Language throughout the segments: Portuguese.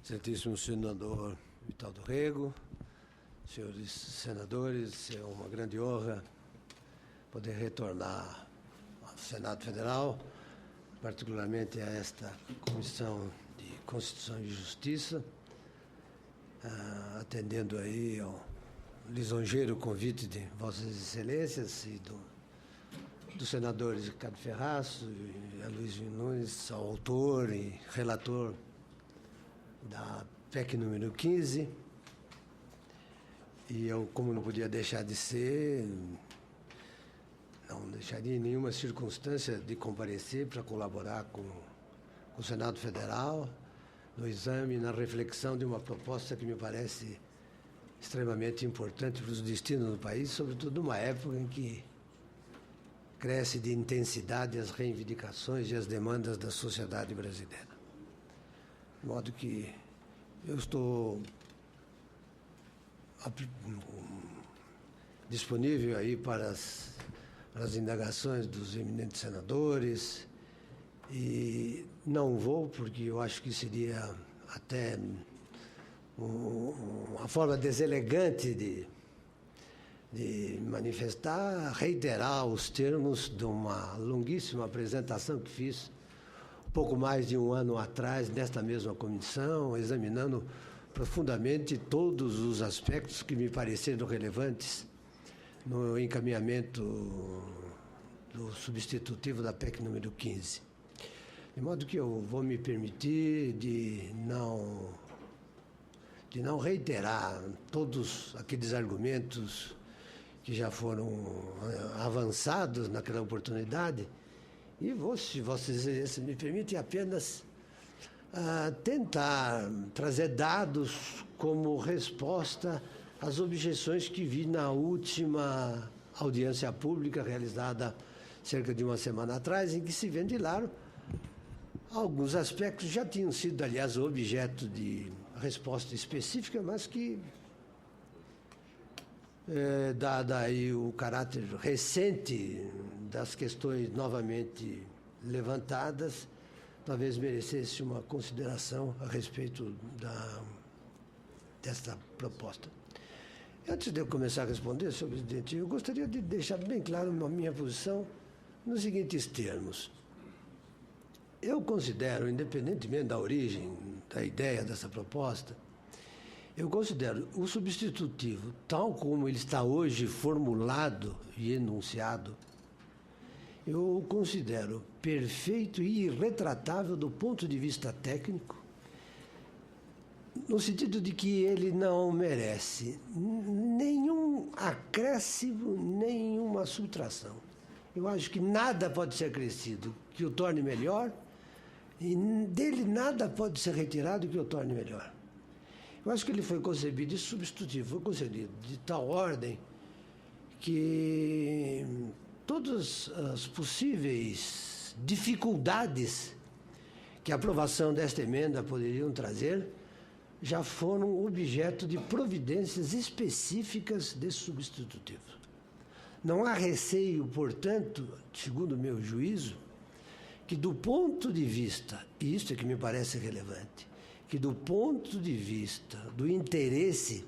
Excelentíssimo senador Vital do Rego, senhores senadores, é uma grande honra poder retornar ao Senado Federal, particularmente a esta Comissão de Constituição e Justiça, atendendo aí ao lisonjeiro convite de Vossas Excelências e do senador Ricardo Ferraz e Aloysio Nunes, autor e relator da PEC número 15, e eu, como não podia deixar de ser, não deixaria em nenhuma circunstância de comparecer para colaborar com o Senado Federal no exame e na reflexão de uma proposta que me parece extremamente importante para os destinos do país, sobretudo numa época em que cresce de intensidade as reivindicações e as demandas da sociedade brasileira. De modo que eu estou disponível aí para as indagações dos eminentes senadores, e não vou, porque eu acho que seria até uma forma deselegante de manifestar, reiterar os termos de uma longuíssima apresentação que fiz pouco mais de um ano atrás, nesta mesma comissão, examinando profundamente todos os aspectos que me pareceram relevantes no encaminhamento do substitutivo da PEC número 15. De modo que eu vou me permitir de não reiterar todos aqueles argumentos que já foram avançados naquela oportunidade, e vou, se vocês me permitem, apenas tentar trazer dados como resposta às objeções que vi na última audiência pública realizada cerca de uma semana atrás, em que se ventilaram alguns aspectos que já tinham sido, aliás, objeto de resposta específica, mas que, dada aí o caráter recente das questões novamente levantadas, talvez merecesse uma consideração a respeito desta proposta. Antes de eu começar a responder, senhor presidente, eu gostaria de deixar bem claro a minha posição nos seguintes termos. Eu considero, independentemente da origem, da ideia dessa proposta, eu considero o substitutivo, tal como ele está hoje formulado e enunciado, eu o considero perfeito e irretratável do ponto de vista técnico, no sentido de que ele não merece nenhum acréscimo, nenhuma subtração. Eu acho que nada pode ser acrescido que o torne melhor, e dele nada pode ser retirado que o torne melhor. Eu acho que ele foi concebido, esse substitutivo foi concebido de tal ordem que todas as possíveis dificuldades que a aprovação desta emenda poderiam trazer já foram objeto de providências específicas desse substitutivo. Não há receio, portanto, segundo o meu juízo, que do ponto de vista, e isso é que me parece relevante, que do ponto de vista do interesse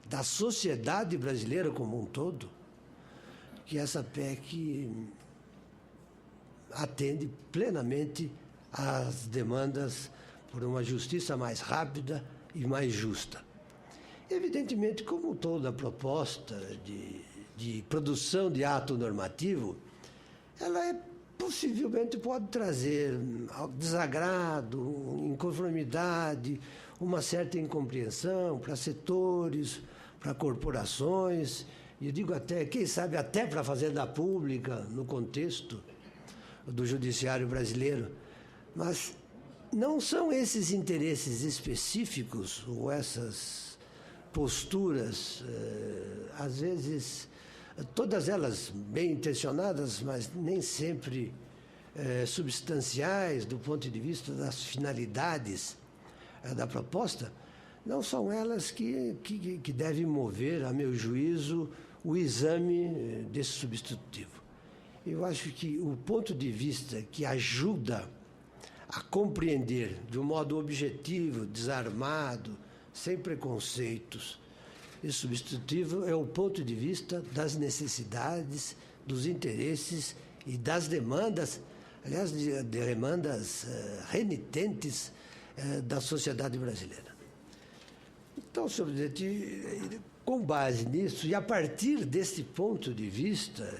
da sociedade brasileira como um todo, que essa PEC atende plenamente às demandas por uma justiça mais rápida e mais justa. Evidentemente, como toda proposta de produção de ato normativo, ela possivelmente pode trazer desagrado, inconformidade, uma certa incompreensão para setores, para corporações, e eu digo até, quem sabe, até para a fazenda pública, no contexto do judiciário brasileiro. Mas não são esses interesses específicos ou essas posturas, às vezes, todas elas bem intencionadas, mas nem sempre substanciais do ponto de vista das finalidades da proposta, não são elas que devem mover, a meu juízo, o exame desse substitutivo. Eu acho que o ponto de vista que ajuda a compreender de um modo objetivo, desarmado, sem preconceitos e substitutivo é o ponto de vista das necessidades, dos interesses e das demandas, aliás, de demandas renitentes da sociedade brasileira. Então, senhor presidente, com base nisso e a partir desse ponto de vista,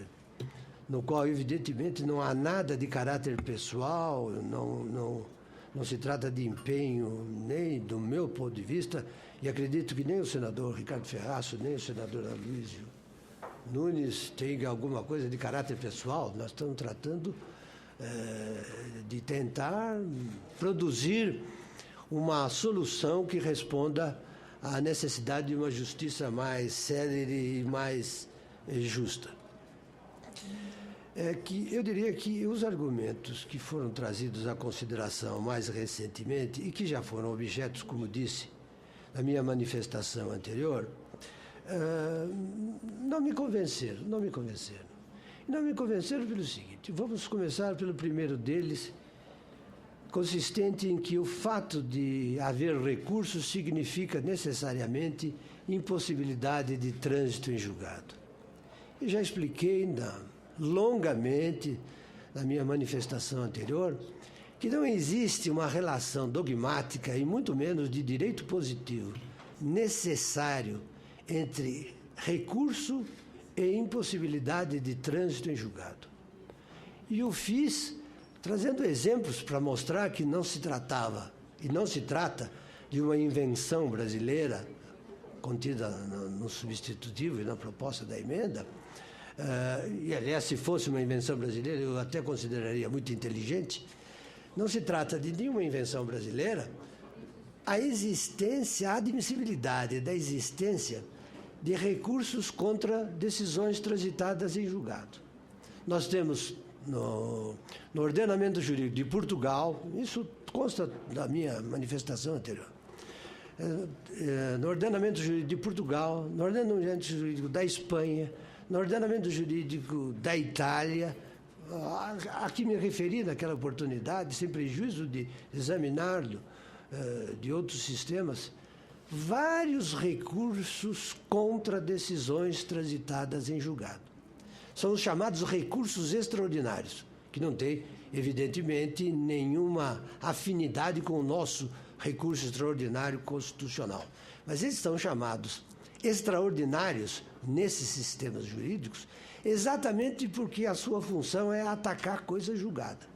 no qual, evidentemente, não há nada de caráter pessoal, não se trata de empenho, nem do meu ponto de vista, e acredito que nem o senador Ricardo Ferraço, nem o senador Aloysio Nunes tem alguma coisa de caráter pessoal. Nós estamos tratando de tentar produzir uma solução que responda à necessidade de uma justiça mais célere e mais justa. Eu diria que os argumentos que foram trazidos à consideração mais recentemente e que já foram objetos, como disse, da minha manifestação anterior, não me convenceram. Não me convenceram pelo seguinte: vamos começar pelo primeiro deles, consistente em que o fato de haver recursos significa necessariamente impossibilidade de trânsito em julgado. E já expliquei longamente na minha manifestação anterior que não existe uma relação dogmática e muito menos de direito positivo necessário entre recurso e impossibilidade de trânsito em julgado. E o fiz trazendo exemplos para mostrar que não se tratava e não se trata de uma invenção brasileira contida no substitutivo e na proposta da emenda. E, aliás, se fosse uma invenção brasileira, eu até consideraria muito inteligente. Não se trata de nenhuma invenção brasileira a existência, a admissibilidade da existência de recursos contra decisões transitadas em julgado. Nós temos no ordenamento jurídico de Portugal, isso consta da minha manifestação anterior, no ordenamento jurídico de Portugal, no ordenamento jurídico da Espanha, no ordenamento jurídico da Itália, a que me referi naquela oportunidade, sem prejuízo de examiná-lo de outros sistemas, vários recursos contra decisões transitadas em julgado. São os chamados recursos extraordinários, que não têm, evidentemente, nenhuma afinidade com o nosso recurso extraordinário constitucional. Mas eles são chamados extraordinários nesses sistemas jurídicos exatamente porque a sua função é atacar coisa julgada.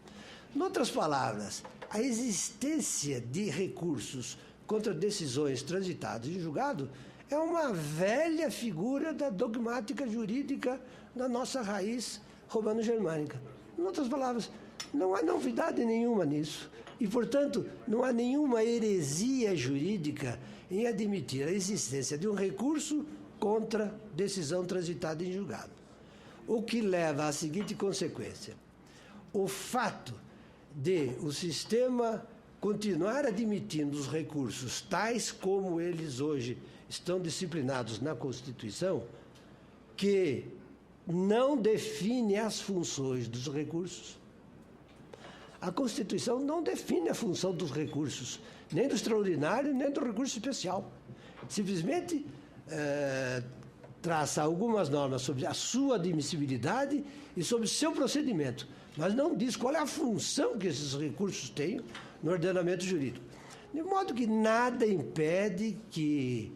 Em outras palavras, a existência de recursos contra decisões transitadas em julgado é uma velha figura da dogmática jurídica da nossa raiz romano-germânica. Em outras palavras, não há novidade nenhuma nisso. E, portanto, não há nenhuma heresia jurídica em admitir a existência de um recurso contra decisão transitada em julgado. O que leva à seguinte consequência: o fato de o sistema continuar admitindo os recursos tais como eles hoje estão disciplinados na Constituição, que não define as funções dos recursos. A Constituição não define a função dos recursos, nem do extraordinário, nem do recurso especial. Simplesmente traça algumas normas sobre a sua admissibilidade e sobre o seu procedimento, mas não diz qual é a função que esses recursos têm no ordenamento jurídico. De modo que nada impede que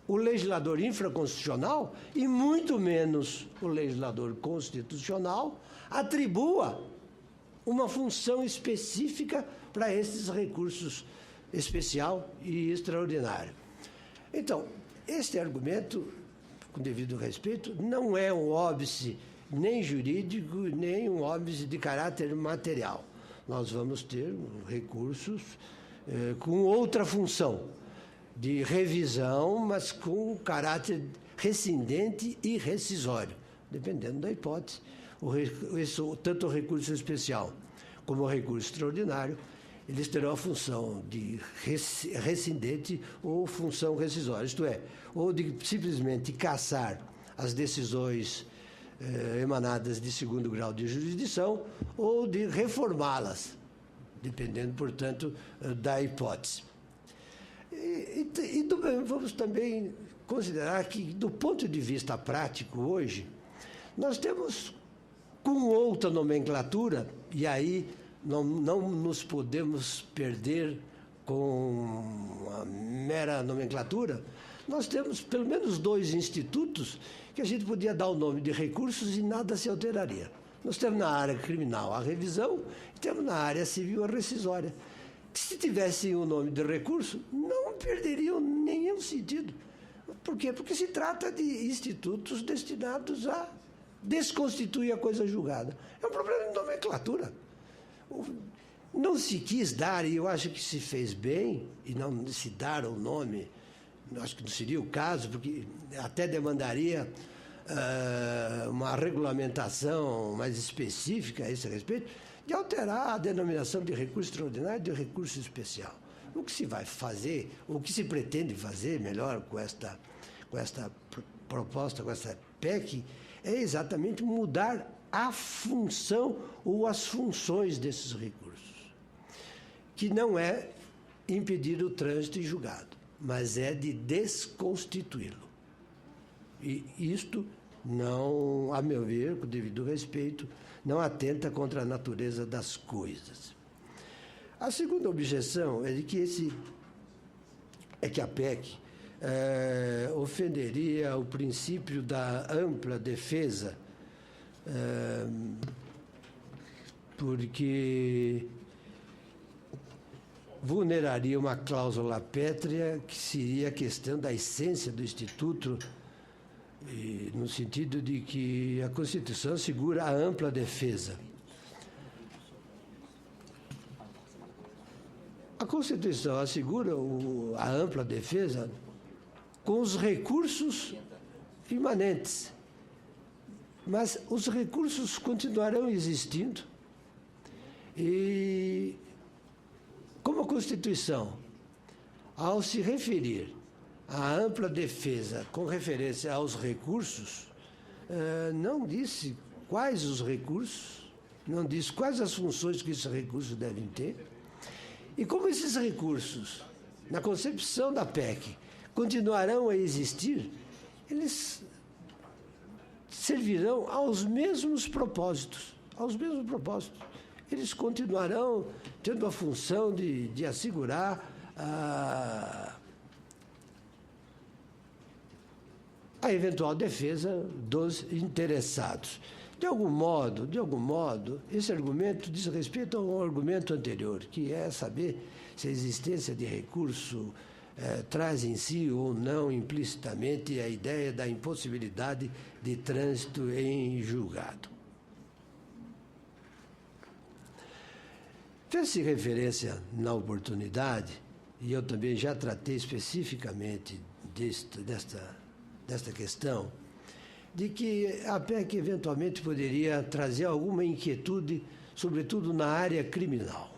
o legislador infraconstitucional, e muito menos o legislador constitucional, atribua uma função específica para esses recursos especial e extraordinário. Então, este argumento, com devido respeito, não é um óbice nem jurídico, nem um óbice de caráter material. Nós vamos ter recursos com outra função, de revisão, mas com caráter rescindente e rescisório, dependendo da hipótese. Tanto o recurso especial como o recurso extraordinário, eles terão a função de rescindente ou função rescisória, isto é, ou de simplesmente cassar as decisões emanadas de segundo grau de jurisdição ou de reformá-las dependendo, portanto, da hipótese. Vamos também considerar que, do ponto de vista prático, hoje, nós temos, com outra nomenclatura, e aí não nos podemos perder com a mera nomenclatura, nós temos pelo menos 2 institutos que a gente podia dar o nome de recursos e nada se alteraria. Nós temos na área criminal a revisão e temos na área civil a rescisória. Se tivessem o nome de recurso, não perderiam nenhum sentido. Por quê? Porque se trata de institutos destinados a desconstituir a coisa julgada. É um problema de nomenclatura. Não se quis dar, e eu acho que se fez bem, e não se dar o nome, acho que não seria o caso, porque até demandaria uma regulamentação mais específica a esse respeito, de alterar a denominação de recurso extraordinário de recurso especial. O que se vai fazer, o que se pretende fazer, melhor, com esta proposta, com essa PEC, é exatamente mudar a função ou as funções desses recursos, que não é impedir o trânsito em julgado, mas é de desconstituí-lo. E isto não, a meu ver, com devido respeito, não atenta contra a natureza das coisas. A segunda objeção é de que a PEC ofenderia o princípio da ampla defesa, porque vulneraria uma cláusula pétrea que seria a questão da essência do Instituto, no sentido de que a Constituição assegura a ampla defesa. A Constituição assegura a ampla defesa com os recursos imanentes, mas os recursos continuarão existindo e, como a Constituição, ao se referir à ampla defesa com referência aos recursos, não disse quais os recursos, não disse quais as funções que esses recursos devem ter. E como esses recursos, na concepção da PEC, continuarão a existir, eles servirão aos mesmos propósitos, Eles continuarão tendo a função de assegurar a eventual defesa dos interessados. De algum modo, esse argumento diz respeito ao argumento anterior, que é saber se a existência de recurso traz em si ou não implicitamente a ideia da impossibilidade de trânsito em julgado. Fez-se referência na oportunidade, e eu também já tratei especificamente desta questão, de que a PEC eventualmente poderia trazer alguma inquietude, sobretudo na área criminal.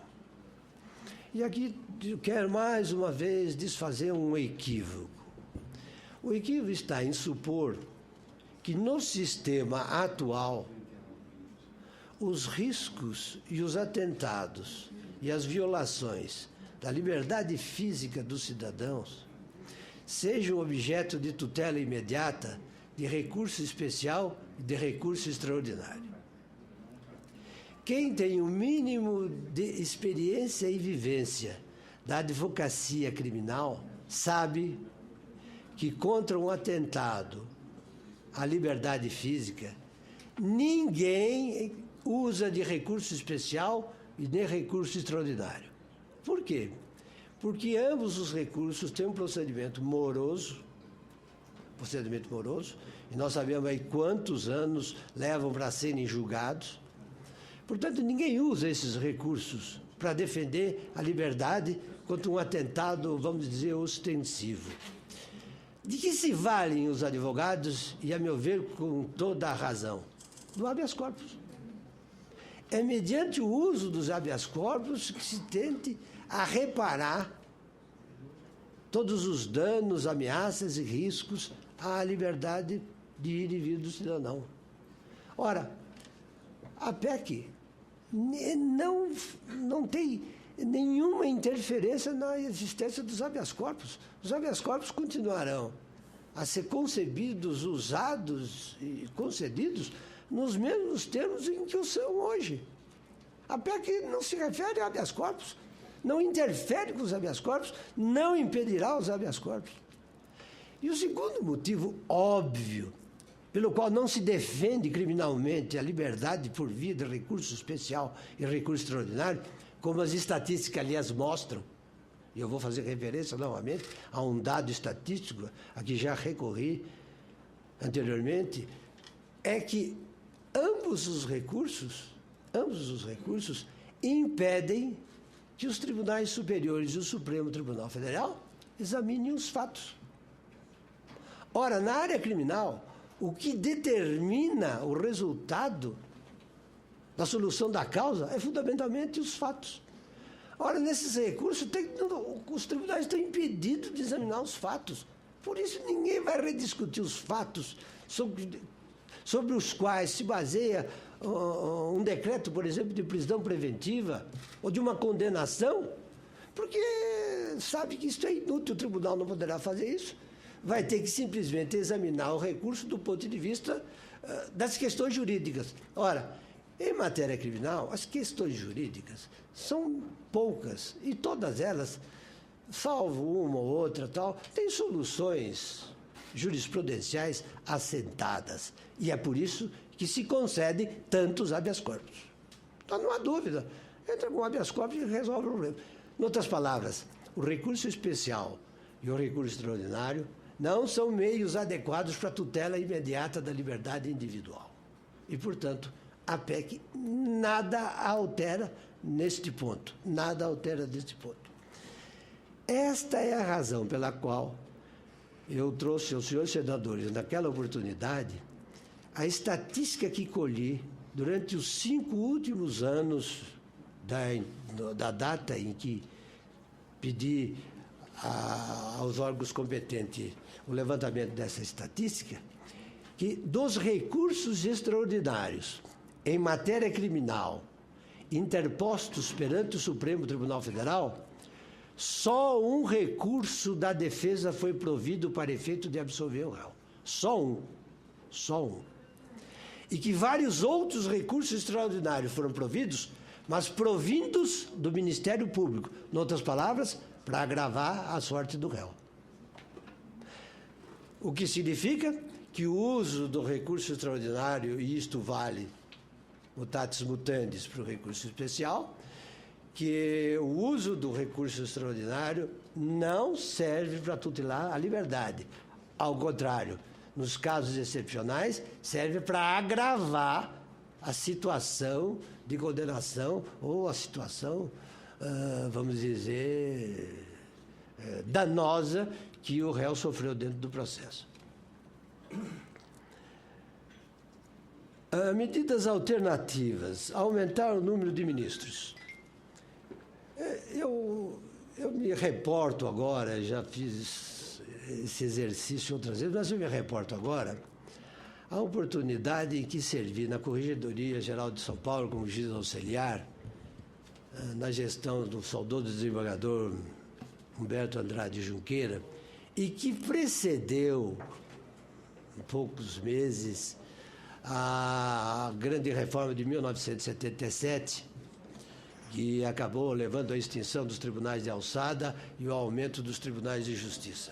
E aqui eu quero mais uma vez desfazer um equívoco. O equívoco está em supor que no sistema atual os riscos e os atentados e as violações da liberdade física dos cidadãos sejam objeto de tutela imediata, de recurso especial e de recurso extraordinário. Quem tem o mínimo de experiência e vivência da advocacia criminal sabe que contra um atentado à liberdade física, ninguém usa de recurso especial e nem recurso extraordinário. Por quê? Porque ambos os recursos têm um procedimento moroso, e nós sabemos aí quantos anos levam para serem julgados. Portanto, ninguém usa esses recursos para defender a liberdade contra um atentado, vamos dizer, ostensivo. De que se valem os advogados, e a meu ver, com toda a razão? Do habeas corpus. É mediante o uso dos habeas corpus que se tente a reparar todos os danos, ameaças e riscos à liberdade de ir e vir do cidadão. Ora, a PEC não tem nenhuma interferência na existência dos habeas corpus. Os habeas corpus continuarão a ser concebidos, usados e concedidos nos mesmos termos em que o são hoje. A PEC não se refere a habeas corpus, não interfere com os habeas corpus, não impedirá os habeas corpus. E o segundo motivo óbvio pelo qual não se defende criminalmente a liberdade por via de recurso especial e recurso extraordinário, como as estatísticas, aliás, mostram, e eu vou fazer referência novamente a um dado estatístico a que já recorri anteriormente, é que ambos os recursos impedem que os tribunais superiores e o Supremo Tribunal Federal examinem os fatos. Ora, na área criminal, o que determina o resultado da solução da causa é fundamentalmente os fatos. Ora, nesses recursos, os tribunais estão impedidos de examinar os fatos. Por isso, ninguém vai rediscutir os fatos sobre os quais se baseia um decreto, por exemplo, de prisão preventiva ou de uma condenação, porque sabe que isso é inútil, o tribunal não poderá fazer isso. Vai ter que simplesmente examinar o recurso do ponto de vista das questões jurídicas. Ora, em matéria criminal, as questões jurídicas são poucas e todas elas, salvo uma ou outra tal, têm soluções jurisprudenciais assentadas. E é por isso que se concede tantos habeas corpus. Então não há dúvida. Entra com habeas corpus e resolve o problema. Em outras palavras, o recurso especial e o recurso extraordinário não são meios adequados para a tutela imediata da liberdade individual. E, portanto, a PEC nada altera neste ponto. Nada altera neste ponto. Esta é a razão pela qual eu trouxe aos senhores senadores, naquela oportunidade, a estatística que colhi durante os 5 últimos anos da data em que pedi aos órgãos competentes o levantamento dessa estatística, que dos recursos extraordinários em matéria criminal interpostos perante o Supremo Tribunal Federal, só um recurso da defesa foi provido para efeito de absolver o réu. Só um. E que vários outros recursos extraordinários foram providos, mas provindos do Ministério Público. Em outras palavras, para agravar a sorte do réu. O que significa que o uso do recurso extraordinário, e isto vale mutatis mutandis para o recurso especial, que o uso do recurso extraordinário não serve para tutelar a liberdade. Ao contrário, nos casos excepcionais, serve para agravar a situação de condenação ou a situação, vamos dizer, danosa que o réu sofreu dentro do processo. Medidas alternativas, aumentar o número de ministros. Eu me reporto agora, já fiz esse exercício outras vezes, mas eu me reporto agora a oportunidade em que servi na Corregedoria Geral de São Paulo como juiz auxiliar, na gestão do saudoso desembargador Humberto Andrade Junqueira, e que precedeu, em poucos meses, a grande reforma de 1977, que acabou levando à extinção dos tribunais de alçada e ao aumento dos tribunais de justiça.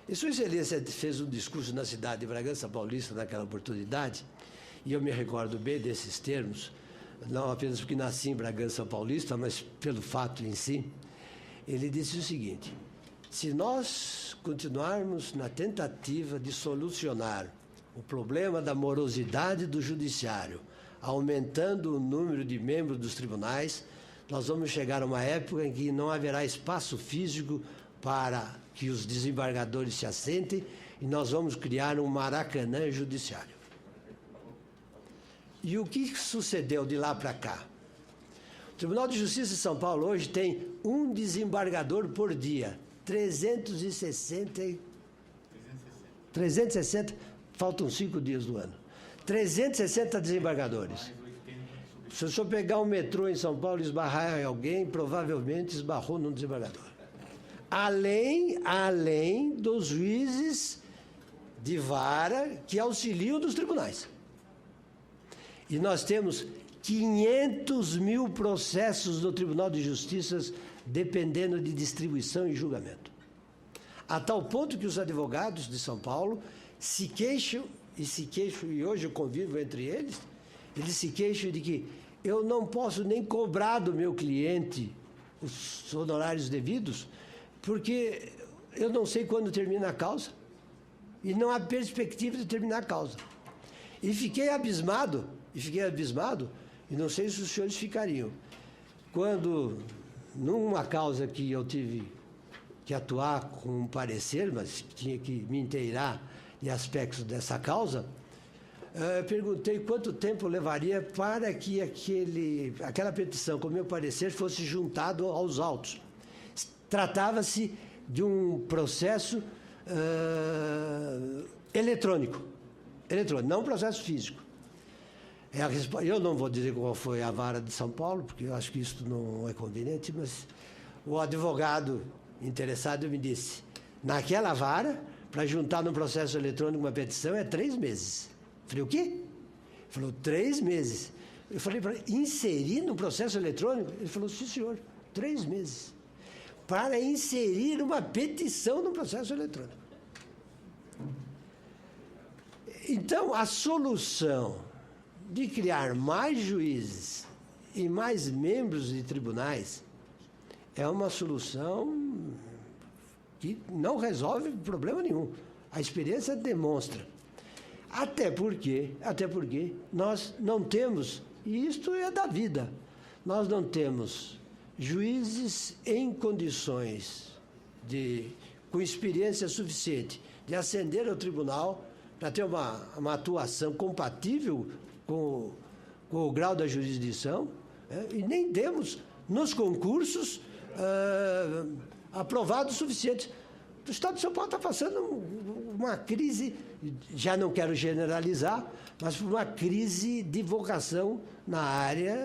E Sua Excelência fez um discurso na cidade de Bragança Paulista naquela oportunidade, e eu me recordo bem desses termos, não apenas porque nasci em Bragança Paulista, mas pelo fato em si. Ele disse o seguinte: se nós continuarmos na tentativa de solucionar o problema da morosidade do judiciário, aumentando o número de membros dos tribunais, nós vamos chegar a uma época em que não haverá espaço físico para que os desembargadores se assentem e nós vamos criar um Maracanã judiciário. E o que sucedeu de lá para cá? O Tribunal de Justiça de São Paulo hoje tem um desembargador por dia, 360, faltam 5 dias do ano. 360 desembargadores. Se o senhor pegar um metrô em São Paulo e esbarrar em alguém, provavelmente esbarrou num desembargador. Além dos juízes de vara que auxiliam dos tribunais. E nós temos 500 mil processos no Tribunal de Justiça dependendo de distribuição e julgamento. A tal ponto que os advogados de São Paulo se queixam, e hoje eu convivo entre eles se queixam de que eu não posso nem cobrar do meu cliente os honorários devidos, porque eu não sei quando termina a causa e não há perspectiva de terminar a causa. E fiquei abismado, e não sei se os senhores ficariam, quando, numa causa que eu tive que atuar com um parecer, mas tinha que me inteirar de aspectos dessa causa, perguntei quanto tempo levaria para que aquela petição, com o meu parecer, fosse juntado aos autos. Tratava-se de um processo eletrônico, não um processo físico. Eu não vou dizer qual foi a vara de São Paulo, porque eu acho que isso não é conveniente, mas o advogado interessado me disse, naquela vara, para juntar no processo eletrônico uma petição, é 3 meses. Eu falei, o quê? Ele falou, 3 meses. Eu falei para ele, inserir no processo eletrônico? Ele falou, sim, senhor, 3 meses. Para inserir uma petição no processo eletrônico. Então, a solução de criar mais juízes e mais membros de tribunais é uma solução que não resolve problema nenhum. A experiência demonstra. Até porque nós não temos, e isto é da vida, nós não temos juízes em condições com experiência suficiente de ascender ao tribunal para ter uma atuação compatível com o grau da jurisdição, e nem temos nos concursos aprovados suficientes. O Estado de São Paulo está passando uma crise, já não quero generalizar, mas uma crise de vocação na área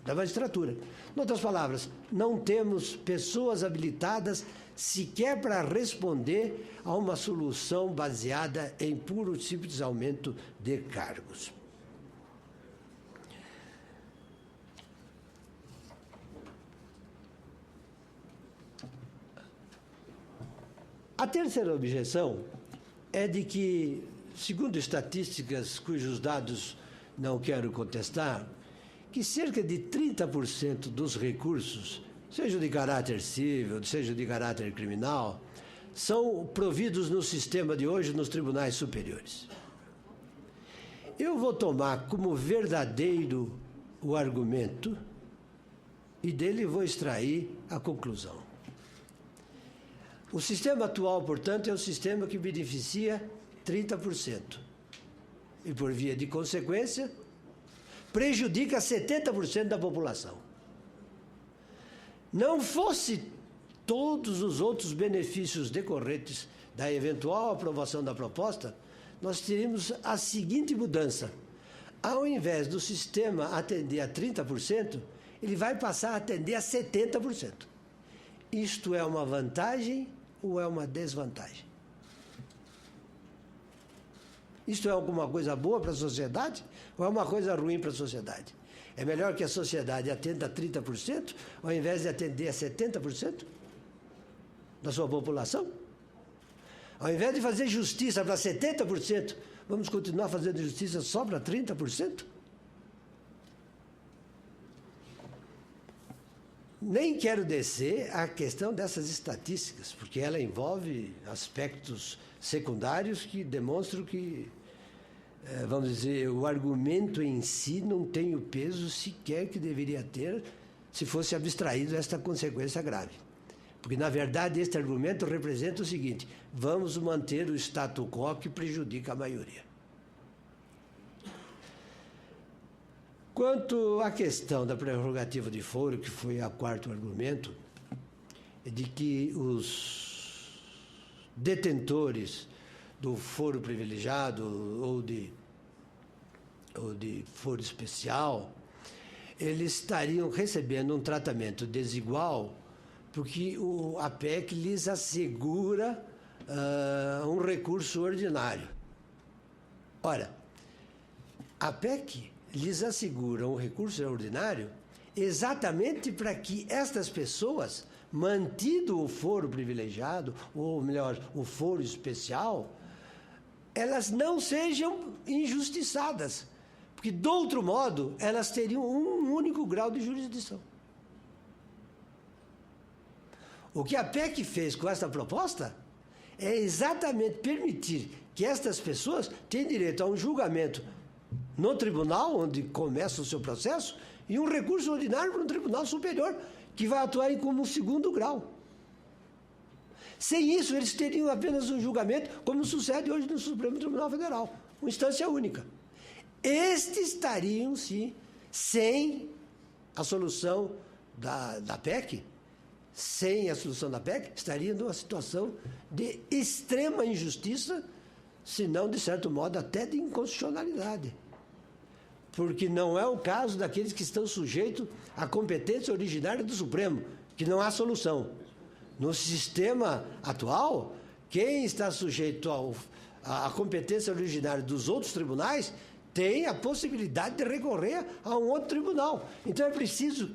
da magistratura. Em outras palavras, não temos pessoas habilitadas sequer para responder a uma solução baseada em puro e simples aumento de cargos. A terceira objeção é de que, segundo estatísticas cujos dados não quero contestar, que cerca de 30% dos recursos, seja de caráter civil, seja de caráter criminal, são providos no sistema de hoje nos tribunais superiores. Eu vou tomar como verdadeiro o argumento e dele vou extrair a conclusão. O sistema atual, portanto, é um sistema que beneficia 30%. E, por via de consequência, prejudica 70% da população. Não fosse todos os outros benefícios decorrentes da eventual aprovação da proposta, nós teríamos a seguinte mudança. Ao invés do sistema atender a 30%, ele vai passar a atender a 70%. Isto é uma vantagem ou é uma desvantagem? Isto é alguma coisa boa para a sociedade ou é uma coisa ruim para a sociedade? É melhor que a sociedade atenda a 30% ao invés de atender a 70% da sua população? Ao invés de fazer justiça para 70%, vamos continuar fazendo justiça só para 30%? Nem quero descer à questão dessas estatísticas, porque ela envolve aspectos secundários que demonstram que, vamos dizer, o argumento em si não tem o peso sequer que deveria ter se fosse abstraído esta consequência grave. Porque, na verdade, este argumento representa o seguinte: vamos manter o status quo que prejudica a maioria. Quanto à questão da prerrogativa de foro, que foi o quarto argumento, é de que os detentores do foro privilegiado ou de foro especial, eles estariam recebendo um tratamento desigual porque a PEC lhes assegura um recurso ordinário. Ora, a PEC lhes assegura um recurso ordinário exatamente para que estas pessoas, mantido o foro privilegiado, ou melhor, o foro especial, elas não sejam injustiçadas, porque, de outro modo, elas teriam um único grau de jurisdição. O que a PEC fez com esta proposta é exatamente permitir que estas pessoas tenham direito a um julgamento no tribunal, onde começa o seu processo, e um recurso ordinário para um tribunal superior, que vai atuar como segundo grau. Sem isso, eles teriam apenas um julgamento, como sucede hoje no Supremo Tribunal Federal, uma instância única. Estes estariam, sim, sem a solução da PEC, sem a solução da PEC, estariam numa situação de extrema injustiça, se não, de certo modo, até de inconstitucionalidade. Porque não é o caso daqueles que estão sujeitos à competência originária do Supremo, que não há solução. No sistema atual, quem está sujeito à competência originária dos outros tribunais tem a possibilidade de recorrer a um outro tribunal. Então é preciso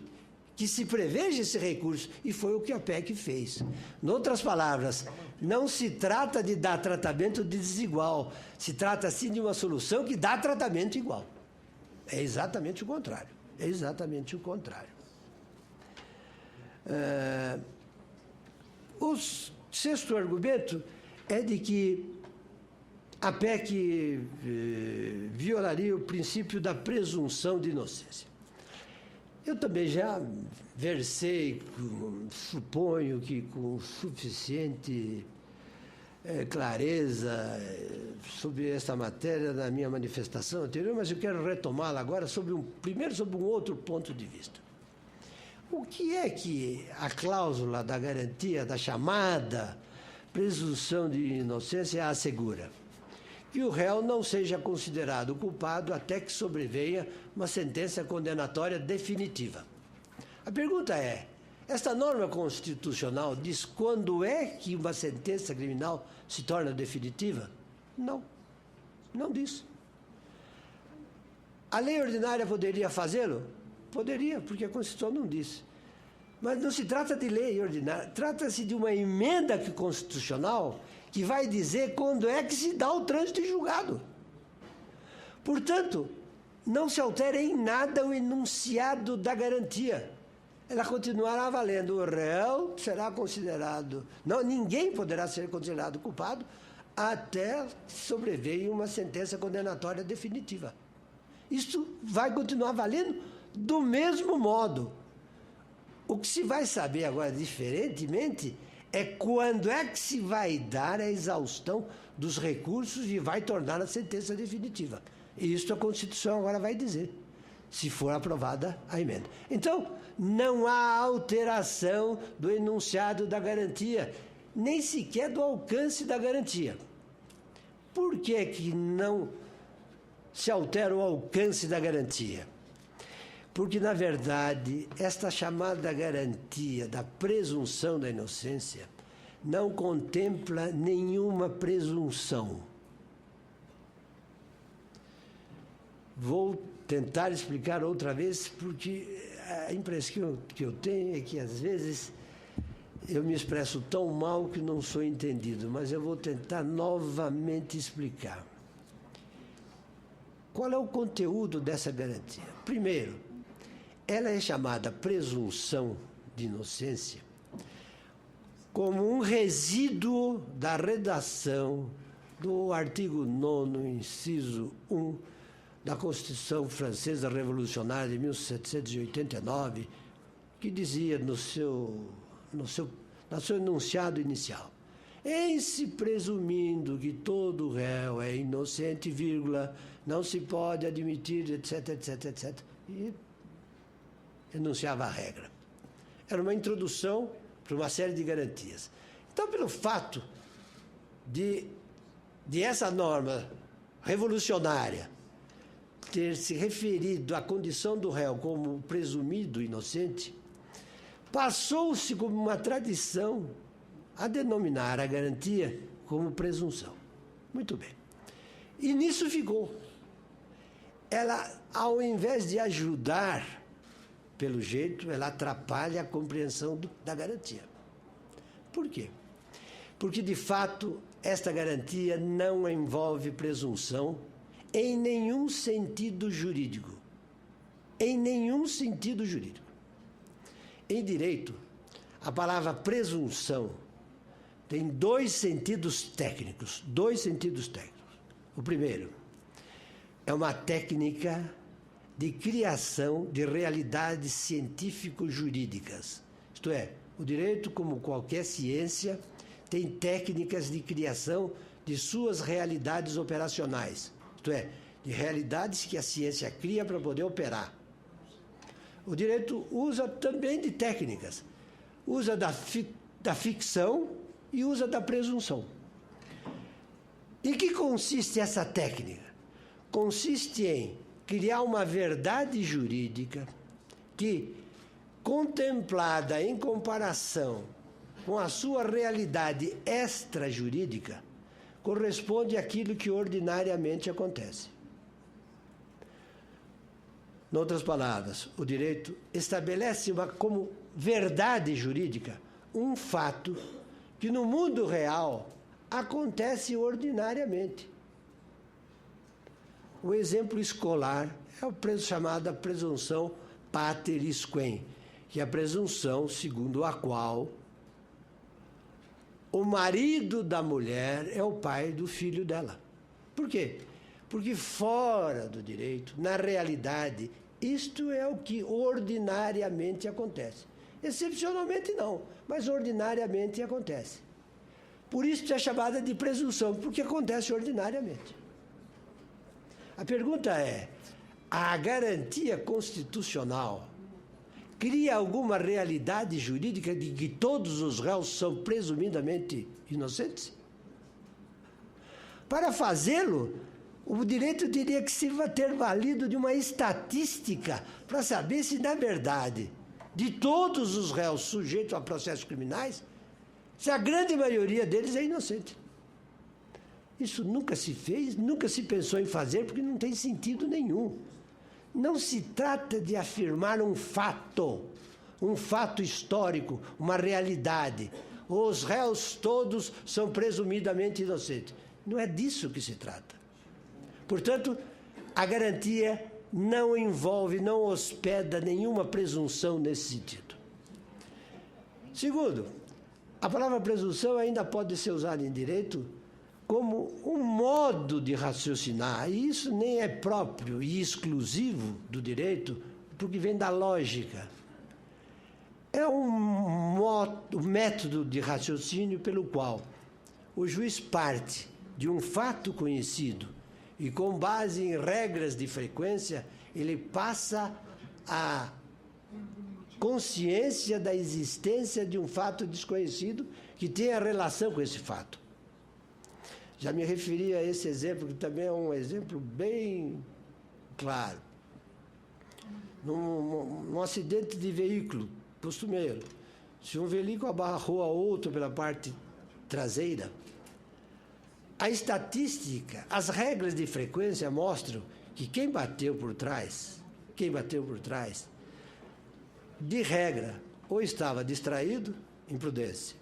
que se preveja esse recurso, e foi o que a PEC fez. Em outras palavras, não se trata de dar tratamento desigual, se trata sim de uma solução que dá tratamento igual. É exatamente o contrário. É exatamente o contrário. O sexto argumento é de que a PEC violaria o princípio da presunção de inocência. Eu também já versei, suponho que com suficiente clareza sobre esta matéria na minha manifestação anterior, mas eu quero retomá-la agora primeiro sobre um outro ponto de vista. O que é que a cláusula da garantia, da chamada presunção de inocência assegura? Que o réu não seja considerado culpado até que sobrevenha uma sentença condenatória definitiva. A pergunta é, esta norma constitucional diz quando é que uma sentença criminal se torna definitiva? Não, não diz. A lei ordinária poderia fazê-lo? Poderia, porque a Constituição não diz. Mas não se trata de lei ordinária, trata-se de uma emenda constitucional que vai dizer quando é que se dá o trânsito em julgado. Portanto, não se altera em nada o enunciado da garantia. Ela continuará valendo. O réu será considerado... ninguém poderá ser considerado culpado até sobreveio uma sentença condenatória definitiva. Isso vai continuar valendo do mesmo modo. O que se vai saber agora, diferentemente, é quando é que se vai dar a exaustão dos recursos e vai tornar a sentença definitiva. E isso a Constituição agora vai dizer, se for aprovada a emenda. Então, não há alteração do enunciado da garantia, nem sequer do alcance da garantia. Por que que não se altera o alcance da garantia? Porque, na verdade, esta chamada garantia da presunção da inocência não contempla nenhuma presunção. Vou tentar explicar outra vez, porque a impressão que eu tenho é que, às vezes, eu me expresso tão mal que não sou entendido, mas eu vou tentar novamente explicar. Qual é o conteúdo dessa garantia? Primeiro, ela é chamada presunção de inocência como um resíduo da redação do artigo 9º, inciso 1, da Constituição Francesa Revolucionária de 1789, que dizia no seu enunciado inicial: em se presumindo que todo réu é inocente, vírgula, não se pode admitir, etc, etc, etc. E enunciava a regra. Era uma introdução para uma série de garantias. Então, pelo fato de essa norma revolucionária ter se referido à condição do réu como presumido inocente, passou-se como uma tradição a denominar a garantia como presunção. Muito bem. E nisso ficou. Ela, ao invés de ajudar, pelo jeito, ela atrapalha a compreensão da garantia. Por quê? Porque, de fato, esta garantia não envolve presunção em nenhum sentido jurídico. Em nenhum sentido jurídico. Em direito, a palavra presunção tem dois sentidos técnicos. O primeiro é uma técnica de criação de realidades científico-jurídicas. Isto é, o direito, como qualquer ciência, tem técnicas de criação de suas realidades operacionais. Isto é, de realidades que a ciência cria para poder operar. O direito usa também de técnicas. Usa da ficção e usa da presunção. Em que consiste essa técnica? Consiste em criar uma verdade jurídica que, contemplada em comparação com a sua realidade extrajurídica, corresponde àquilo que ordinariamente acontece. Em outras palavras, o direito estabelece como verdade jurídica um fato que no mundo real acontece ordinariamente. O exemplo escolar é o chamada presunção pateris quem, que é a presunção segundo a qual o marido da mulher é o pai do filho dela. Por quê? Porque fora do direito, na realidade, isto é o que ordinariamente acontece. Excepcionalmente não, mas ordinariamente acontece. Por isso é chamada de presunção, porque acontece ordinariamente. A pergunta é, a garantia constitucional cria alguma realidade jurídica de que todos os réus são presumidamente inocentes? Para fazê-lo, o direito teria que se ter valido de uma estatística para saber se, na verdade, de todos os réus sujeitos a processos criminais, se a grande maioria deles é inocente. Isso nunca se fez, nunca se pensou em fazer, porque não tem sentido nenhum. Não se trata de afirmar um fato histórico, uma realidade. Os réus todos são presumidamente inocentes. Não é disso que se trata. Portanto, a garantia não envolve, não hospeda nenhuma presunção nesse sentido. Segundo, a palavra presunção ainda pode ser usada em direito como um modo de raciocinar, e isso nem é próprio e exclusivo do direito, porque vem da lógica. É um método de raciocínio pelo qual o juiz parte de um fato conhecido e, com base em regras de frequência, ele passa a consciência da existência de um fato desconhecido que tenha relação com esse fato. Já me referi a esse exemplo, que também é um exemplo bem claro. Num acidente de veículo costumeiro, se um veículo abarrou a outro pela parte traseira, a estatística, as regras de frequência mostram que quem bateu por trás, de regra, ou estava distraído, imprudência,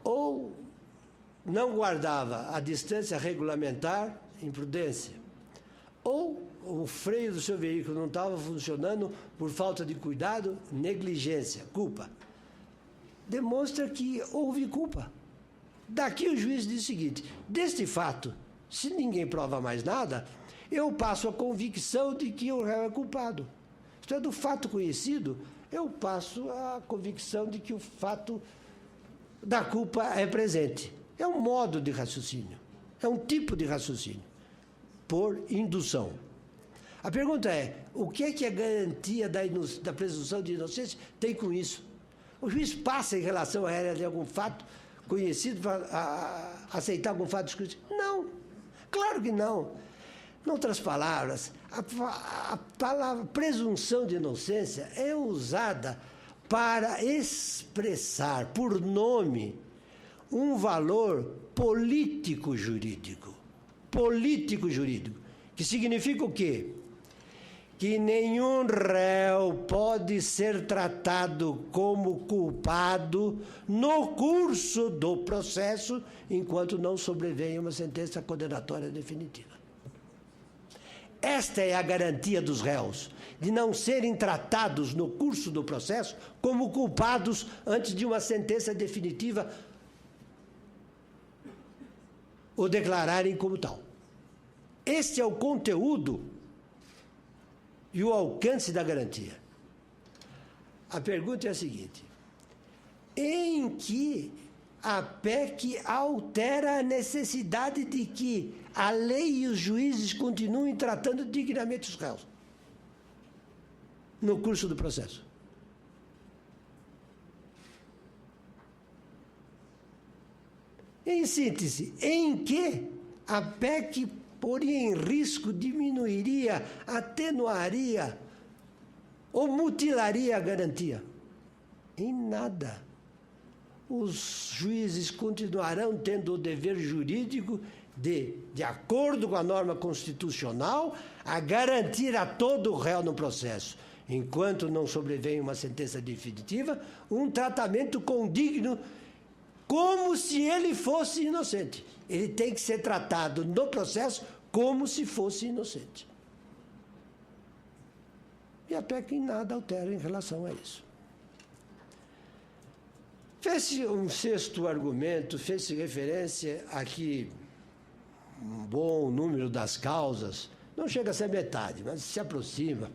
ou não guardava a distância regulamentar, imprudência, ou o freio do seu veículo não estava funcionando por falta de cuidado, negligência, culpa. Demonstra que houve culpa. Daqui o juiz diz o seguinte: deste fato, se ninguém prova mais nada, eu passo a convicção de que o réu é culpado. Isto é, do fato conhecido, eu passo a convicção de que o fato da culpa é presente. É um modo de raciocínio, é um tipo de raciocínio, por indução. A pergunta é, o que é a garantia da presunção de inocência tem com isso? O juiz passa em relação a ela de algum fato conhecido para aceitar algum fato desconhecido? Não, claro que não. Em outras palavras, a palavra presunção de inocência é usada para expressar por nome um valor político-jurídico. Político-jurídico. Que significa o quê? Que nenhum réu pode ser tratado como culpado no curso do processo enquanto não sobrevenha uma sentença condenatória definitiva. Esta é a garantia dos réus, de não serem tratados no curso do processo como culpados antes de uma sentença definitiva o declararem como tal. Este é o conteúdo e o alcance da garantia. A pergunta é a seguinte: em que a PEC altera a necessidade de que a lei e os juízes continuem tratando dignamente os réus no curso do processo? Em síntese, em que a PEC poria em risco, diminuiria, atenuaria ou mutilaria a garantia? Em nada. Os juízes continuarão tendo o dever jurídico de acordo com a norma constitucional, a garantir a todo réu no processo, enquanto não sobrevém uma sentença definitiva, um tratamento condigno, como se ele fosse inocente. Ele tem que ser tratado no processo como se fosse inocente. E a PEC em nada altera em relação a isso. Fez-se um sexto argumento, fez-se referência a que um bom número das causas, não chega a ser metade, mas se aproxima,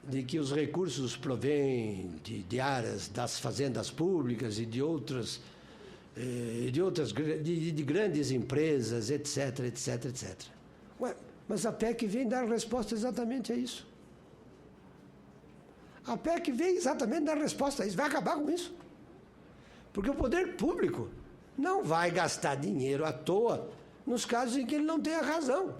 de que os recursos provêm de áreas das fazendas públicas e de grandes empresas, etc, etc, etc. Ué, mas a PEC vem dar resposta exatamente a isso. A PEC vem exatamente dar resposta a isso, vai acabar com isso. Porque o poder público não vai gastar dinheiro à toa nos casos em que ele não tenha razão.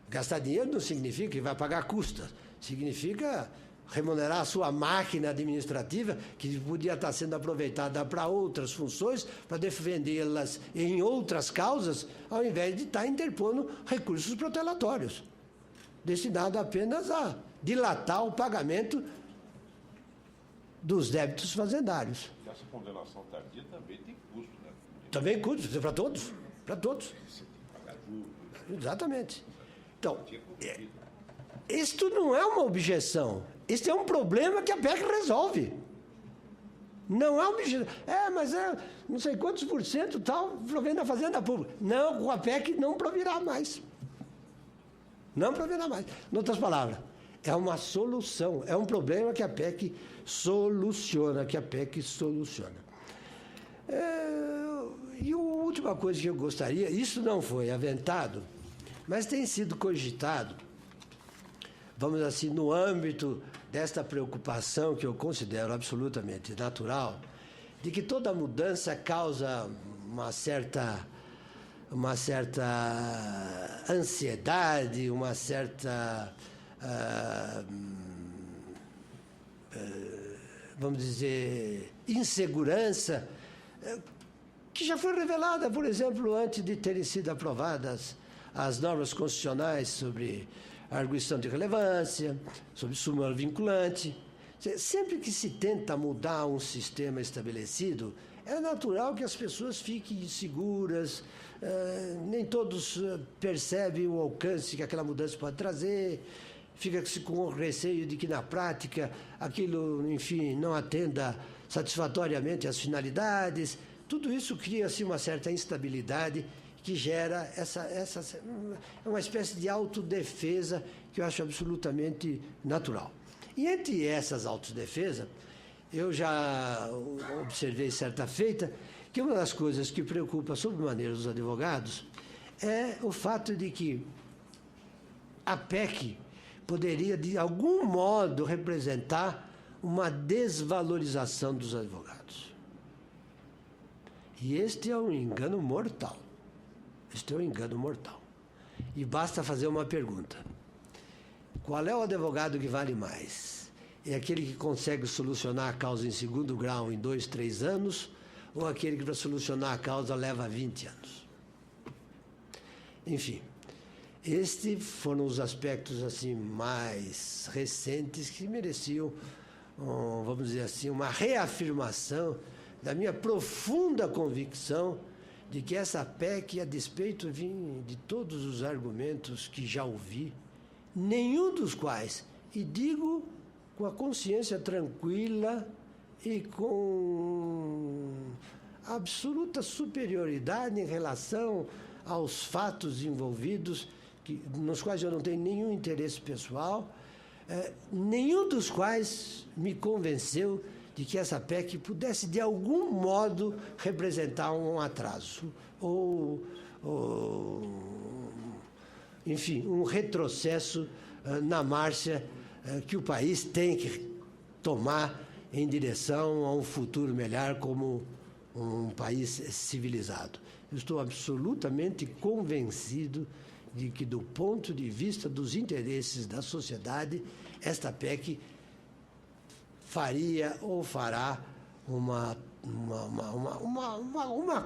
Gastar dinheiro não significa que vai pagar custas, significa remunerar a sua máquina administrativa, que podia estar sendo aproveitada para outras funções, para defendê-las em outras causas, ao invés de estar interpondo recursos protelatórios, destinado apenas a dilatar o pagamento dos débitos fazendários. E essa condenação tardia também tem custo, né? Também custo, para todos. Para todos. Você tem que pagar juros. Exatamente. Então, isto não é uma objeção. Isto é um problema que a PEC resolve. Não é uma objeção. Mas não sei quantos por cento tal provém da fazenda pública. Não, com a PEC não provirá mais. Não provirá mais. Em outras palavras, é uma solução. É um problema que a PEC soluciona, E a última coisa que eu gostaria, isso não foi aventado, mas tem sido cogitado, vamos assim, no âmbito desta preocupação que eu considero absolutamente natural, de que toda mudança causa uma certa ansiedade, uma certa, vamos dizer, insegurança, que já foi revelada, por exemplo, antes de terem sido aprovadas as normas constitucionais sobre arguição de relevância, sobre súmula vinculante. Sempre que se tenta mudar um sistema estabelecido, é natural que as pessoas fiquem inseguras, nem todos percebem o alcance que aquela mudança pode trazer, fica-se com o receio de que, na prática, aquilo, enfim, não atenda satisfatoriamente às finalidades. Tudo isso cria-se uma certa instabilidade que gera uma espécie de autodefesa que eu acho absolutamente natural. E entre essas autodefesas, eu já observei certa feita que uma das coisas que preocupa sobremaneira os advogados é o fato de que a PEC poderia, de algum modo, representar uma desvalorização dos advogados. E este é um engano mortal. E basta fazer uma pergunta. Qual é o advogado que vale mais? É aquele que consegue solucionar a causa em segundo grau em 2, 3 anos, ou aquele que para solucionar a causa leva 20 anos? Enfim, estes foram os aspectos assim mais recentes que mereciam, vamos dizer assim, uma reafirmação da minha profunda convicção de que essa PEC, a despeito de todos os argumentos que já ouvi, nenhum dos quais, e digo com a consciência tranquila e com absoluta superioridade em relação aos fatos envolvidos, nos quais eu não tenho nenhum interesse pessoal, nenhum dos quais me convenceu de que essa PEC pudesse, de algum modo, representar um atraso enfim, um retrocesso na marcha que o país tem que tomar em direção a um futuro melhor como um país civilizado. Eu estou absolutamente convencido de que, do ponto de vista dos interesses da sociedade, esta PEC faria ou fará uma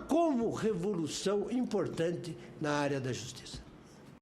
como revolução importante na área da justiça.